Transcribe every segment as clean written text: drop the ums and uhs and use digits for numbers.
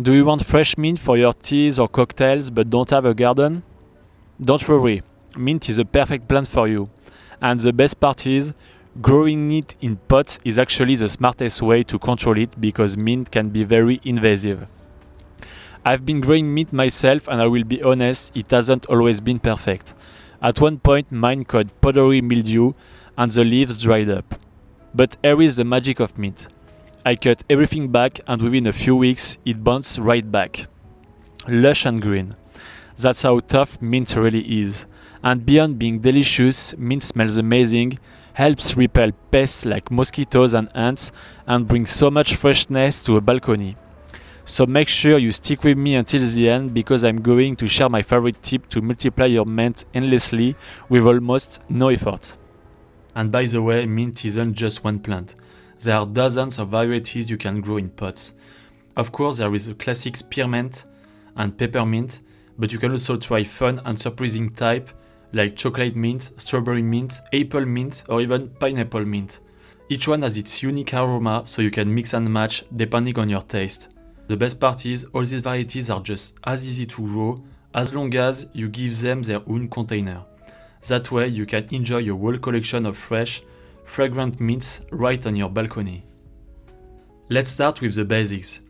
Do you want fresh mint for your teas or cocktails but don't have a garden? Don't worry, mint is a perfect plant for you. And the best part is, growing it in pots is actually the smartest way to control it because mint can be very invasive. I've been growing mint myself and I will be honest, it hasn't always been perfect. At one point mine caught powdery mildew and the leaves dried up. But here is the magic of mint. I cut everything back and within a few weeks it bounced right back. Lush and green. That's how tough mint really is. And beyond being delicious, mint smells amazing, helps repel pests like mosquitoes and ants, and brings so much freshness to a balcony. So make sure you stick with me until the end because I'm going to share my favorite tip to multiply your mint endlessly with almost no effort. And by the way, mint isn't just one plant. There are dozens of varieties you can grow in pots. Of course, there is a classic spearmint and peppermint, but you can also try fun and surprising type like chocolate mint, strawberry mint, apple mint, or even pineapple mint. Each one has its unique aroma, so you can mix and match depending on your taste. The best part is, all these varieties are just as easy to grow as long as you give them their own container. That way you can enjoy your whole collection of fresh, fragrant mints right on your balcony. Let's start with the basics.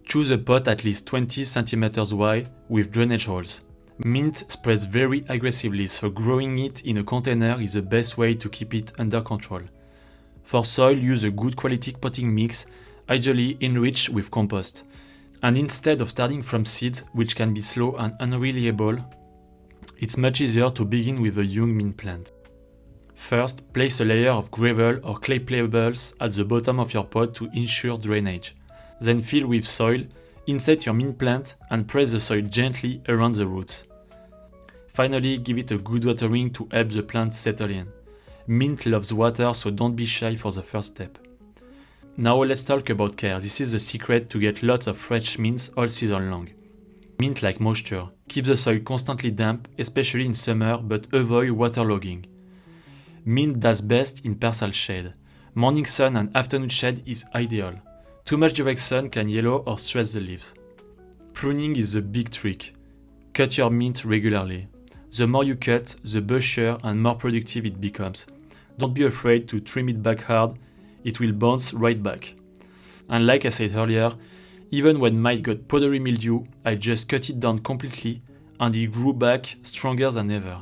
Choose a pot at least 20 cm wide with drainage holes. Mint spreads very aggressively, so growing it in a container is the best way to keep it under control. For soil, use a good quality potting mix, ideally enriched with compost. And instead of starting from seeds, which can be slow and unreliable, it's much easier to begin with a young mint plant. First, place a layer of gravel or clay pebbles at the bottom of your pot to ensure drainage. Then fill with soil, insert your mint plant and press the soil gently around the roots. Finally, give it a good watering to help the plant settle in. Mint loves water, so don't be shy for the first step. Now let's talk about care. This is the secret to get lots of fresh mints all season long. Mint like moisture. Keep the soil constantly damp, especially in summer, but avoid waterlogging. Mint does best in partial shade. Morning sun and afternoon shade is ideal. Too much direct sun can yellow or stress the leaves. Pruning is the big trick. Cut your mint regularly. The more you cut, the bushier and more productive it becomes. Don't be afraid to trim it back hard. It will bounce right back. And like I said earlier, even when mine got powdery mildew, I just cut it down completely and it grew back stronger than ever.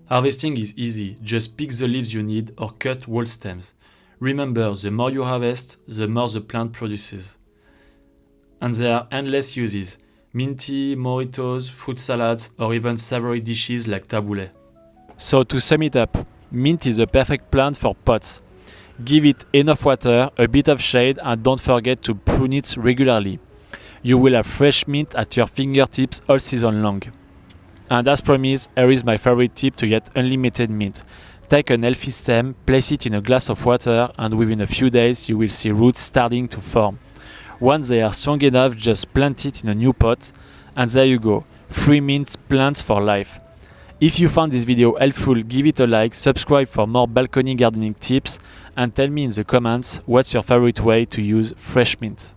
Harvesting is easy, just pick the leaves you need or cut whole stems. Remember, the more you harvest, the more the plant produces. And there are endless uses: mint tea, mojitos, fruit salads, or even savory dishes like tabbouleh. So to sum it up, mint is a perfect plant for pots. Give it enough water, a bit of shade, and don't forget to prune it regularly. You will have fresh mint at your fingertips all season long. And as promised, here is my favorite tip to get unlimited mint. Take an healthy stem, place it in a glass of water, and within a few days you will see roots starting to form. Once they are strong enough, just plant it in a new pot, and there you go, 3 mint plants for life. If you found this video helpful, give it a like, subscribe for more balcony gardening tips, and tell me in the comments what's your favorite way to use fresh mint.